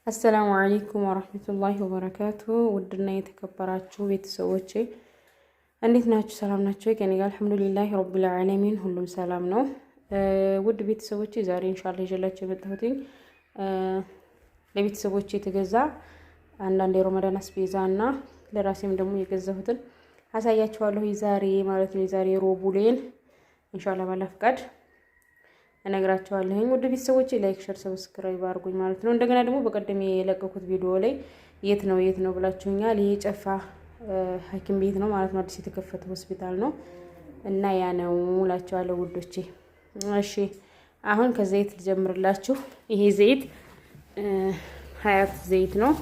አሰላሙ አለይኩም ወራህመቱላሂ ወበረካቱ። ውድና የተከበራችሁ ቤተሰቦቼ እንዴት ናችሁ? ሰላም ናችሁ? ከኔ ጋር አልሐምዱሊላህ ረቢል ዓለሚን ሁሉም ሰላም ነው። ውድ ቤተሰቦቼ ዛሬ ኢንሻአላህ ይዤላችሁ የመጣሁት ለቤተሰቦቼ የተገዛ አንዳንድ የረመዳን አስቤዛና ለራሴም ደግሞ የገዛሁትን አሳያችኋለሁ ዛሬ ማለት ነው። ዛሬ ሮቡሌን ኢንሻአላህ ባላ ፈቃድ እነግራችኋለሁ። ውድ ቤተሰቦቼ ላይክ፣ ሼር፣ ሰብስክራይብ አድርጉኝ ማለት ነው። እንደገና ደግሞ በቀደም የለቀኩት ቪዲዮ ላይ የት ነው ብላችሁኛል። ይሄ ጨፋ ሐኪም ቤት ነው ማለት ነው። አዲስ የተከፈተ ሆስፒታል ነው እና ያ ነው እላችኋለሁ ውዶቼ። እሺ አሁን ከዘይት ልጀምርላችሁ። ይሄ ዘይት ሀያት ዘይት ነው።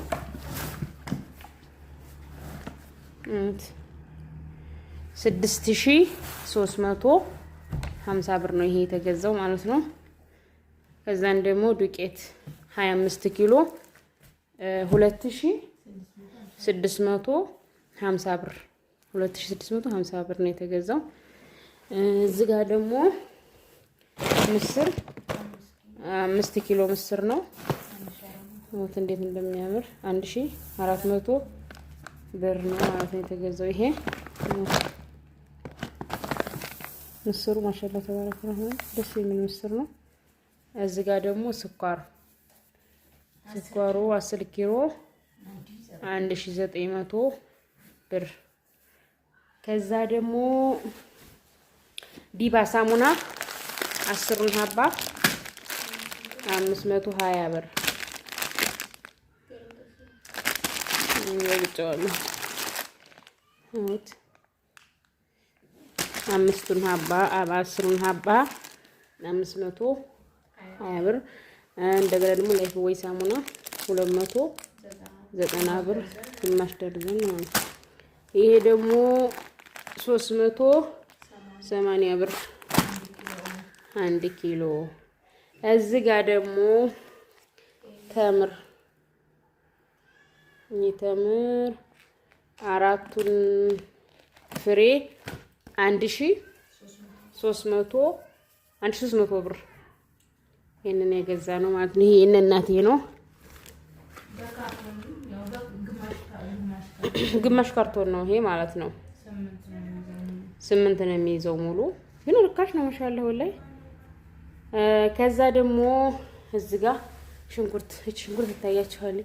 6350 ብር ነው ይሄ የተገዛው ማለት ነው። ከዛን ደግሞ ዱቄት 25 ኪሎ 2650 ብር 2650 ብር ነው የተገዛው። እዚህ ጋር ደግሞ ምስር 5 ኪሎ ምስር ነው። ወት እንዴት እንደሚያምር 1400 ብር ነው ማለት ነው የተገዛው። ይሄ ምስሩ ማሻአላ ተባረከ ረህማን ደስ የሚል ምስር ነው። እዚህ ጋር ደግሞ ስኳሩ 10 ኪሎ 1900 ብር። ከዛ ደግሞ ዲባ ሳሙና 10 ሀባ 520 ብር ይልጫዋለሁ። አምስቱን ሀባ 10ን ሀባ 520 ብር። እንደገና ደግሞ ላይፍ ወይ ሳሙና 290 ብር ግማሽ ደርዘን ማለት ነው። ይሄ ደግሞ 380 ብር 1 ኪሎ። እዚህ ጋር ደግሞ ተምር አራቱን ፍሬ 1300 ብር ይሄንን የገዛ ነው ማለት ነው። ይሄ እናቴ ነው። ግማሽ ካርቶን ነው ይሄ ማለት ነው። 8 ነው የሚይዘው ሙሉ ግን ርካሽ ነው ማሻአላህ ወላሂ። ከዛ ደግሞ እዚህ ጋር ሽንኩርት ይታያችኋል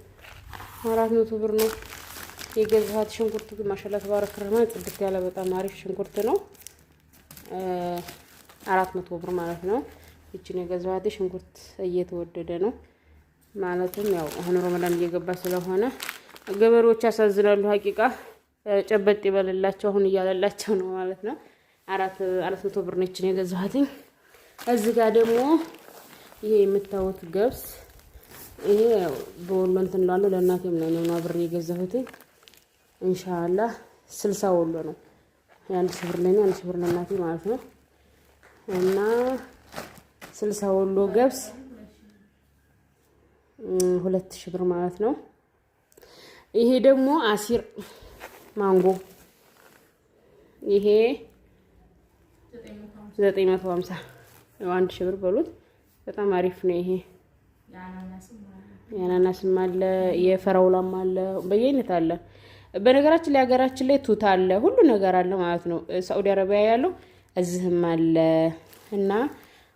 400 ብር ነው የገዛሁት። ሽንኩርት ማሻአላህ ተባረከ ረህማን ጽድት ያለ በጣም አሪፍ ሽንኩርት ነው። 400 ብር ማለት ነው። እቺን የገዛሁት ሽንኩርት እየተወደደ ነው ማለትም ያው አሁን ረመዳን እየገባ ስለሆነ ገበሬዎች ያሳዝናሉ ሀቂቃ። ጨበጥ ይበልላቸው አሁን እያለላቸው ነው ማለት ነው። 400 ብር ነው እቺን የገዛሁት። እዚህ ጋር ደግሞ ይሄ የምታዩት ገብስ ይሄ በወሎ እንትን እንዳለው ለእናቴም ነው ብር የገዛሁት። ኢንሻአላህ 60 ወሎ ነው። ያን ብር ለኔ 1 ብር ለእናቴ ማለት ነው። እና 60 ወሎ ገብስ 2000 ብር ማለት ነው። ይሄ ደግሞ አሲር ማንጎ ይሄ 950 1000 ብር በሉት። በጣም አሪፍ ነው ይሄ። የአናናስም አለ የፈራውላም አለ በየአይነት አለ። በነገራችን ላይ ሀገራችን ላይ ቱት አለ ሁሉ ነገር አለ ማለት ነው። ሳዑዲ አረቢያ ያለው እዚህም አለ እና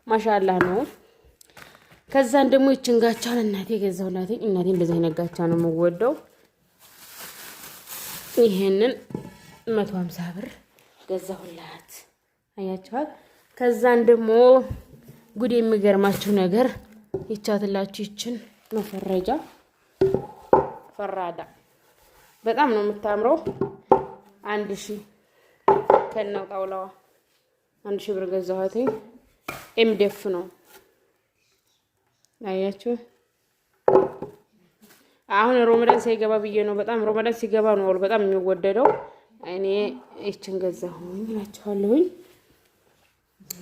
ማሻአላህ ነው። ከዛን ደግሞ ይችን ጋቻን እናቴ ገዛሁላት። እናቴ እንደዚህ አይነት ጋቻ ነው የምወደው። ይሄንን 150 ብር ገዛሁላት። አያችኋት። ከዛን ደግሞ ጉድ የሚገርማችሁ ነገር ይቻትላችሁ ይችን መፈረጃ ፈራዳ በጣም ነው የምታምረው። 1000 ከነው ጣውላዋ 1000 ብር ገዛኋት። ኤምዴፍ ነው አያችሁ። አሁን ረመዳን ሳይገባ ብዬ ነው በጣም ረመዳን ሲገባ ነው በጣም የሚወደደው። እኔ እቺን ገዛሁኝ እላችኋለሁኝ።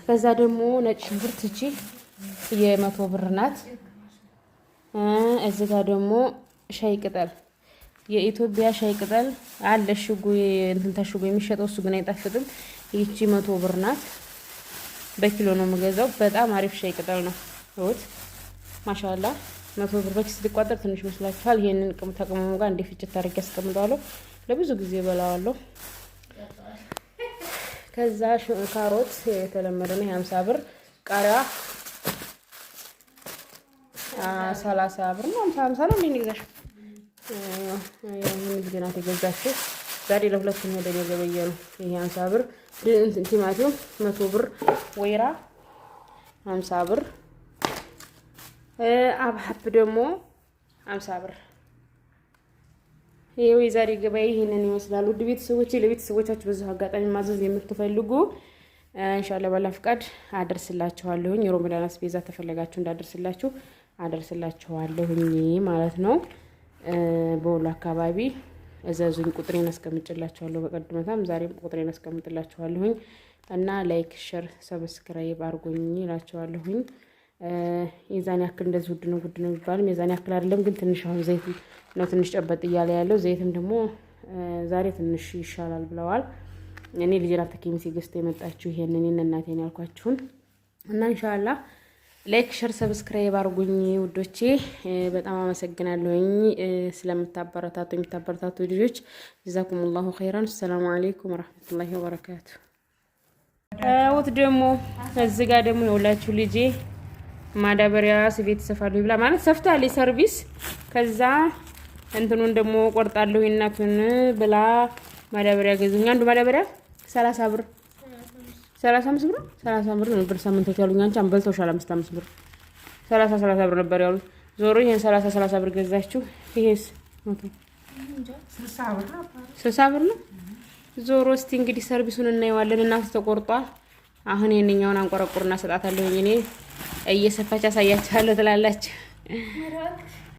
ከዛ ደግሞ ነጭ ሽንኩርት እቺ የ100 ብር ናት። እዚህ ጋር ደግሞ ሻይ ቅጠል የኢትዮጵያ ሻይ ቅጠል አለ ሽጉ እንትን ተሽጉ የሚሸጠው እሱ ግን አይጣፍጥም። ይቺ 100 ብር ናት። በኪሎ ነው የምገዛው። በጣም አሪፍ ሻይ ቅጠል ነው። ወት ማሻአላ 100 ብር በኪስ ሲቋጠር ትንሽ መስላችኋል። ይሄንን ተቅመሙ ጋር እንደ ፍጭት አድርጌ አስቀምጠዋለሁ። ለብዙ ጊዜ በላዋለሁ። ከዛ ካሮት የተለመደ ነው 50 ብር፣ ቃሪያ 30 ብር ነው። 50 ነው እንዴ ገዛሽ? ይሄን ጊዜ ናት የገዛችው። ዛሬ ለሁለት ነው ወደ ገበየ ነው። ይሄ 50 ብር፣ ቲማቲም 100 ብር፣ ወይራ 50 ብር፣ አብሐብ ደግሞ 50 ብር። ይሄው የዛሬ ገበያ ይሄንን ይመስላል። ውድ ቤተሰቦቼ ለቤተሰቦቻችሁ በዛው አጋጣሚ ማዘዝ የምትፈልጉ ኢንሻአላህ ባላ ፍቃድ አደርስላችኋለሁኝ። የሮመዳን አስቤዛ ተፈለጋችሁ እንዳደርስላችሁ አደርስላችኋለሁኝ ማለት ነው። በወሎ አካባቢ እዘዙኝ። ቁጥሬን አስቀምጥላችኋለሁ። በቀድመታም ዛሬም ቁጥሬን አስቀምጥላችኋለሁኝ እና ላይክ፣ ሼር፣ ሰብስክራይብ አድርጉኝ እላችኋለሁኝ። የዛን ያክል እንደዚህ ውድ ነው የሚባልም የዛን ያክል አይደለም፣ ግን ትንሽ አሁን ዘይት ነው ትንሽ ጨበጥ እያለ ያለው። ዘይትም ደግሞ ዛሬ ትንሽ ይሻላል ብለዋል። እኔ ልጅ ናት ከኬሚሴ ገዝታ የመጣችሁ ይሄንን እናቴን ያልኳችሁን እና ኢንሻአላህ ላይክ፣ ሼር፣ ሰብስክራይብ አድርጉኝ ውዶቼ። በጣም አመሰግናለሁኝ ስለምታበረታቱ የምታበረታቱ ልጆች ጀዛኩሙላሁ ኸይራን። ሰላም አለይኩም ወራህመቱላሂ ወበረካቱ። ወት ደግሞ እዚህ ጋር ደግሞ የውላችሁ ልጄ ማዳበሪያ ስቤት ሰፋለሁ ብላ ማለት ሰፍታለች ሰርቪስ። ከዛ እንትኑን ደግሞ ቆርጣለሁ እናቱን ብላ ማዳበሪያ ገዙኝ። አንዱ ማዳበሪያ 30 ብር 35 ብር 30 ብር ነበር ሳምንቶች ያሉኝ። አንቺ አንበልተውሻል 5 ብር 30 ብር ነበር ያሉኝ። ዞሮ ይሄን 30 ብር ገዛችሁ። ይሄስ 60 ብር ነው። ዞሮ እስቲ እንግዲህ ሰርቪሱን እናየዋለን። እናቱ ተቆርጧል። አሁን የኛውን አንቆረቁርና ሰጣታለሁ። እኔ እየሰፋች አሳያችኋለሁ ትላላችሁ።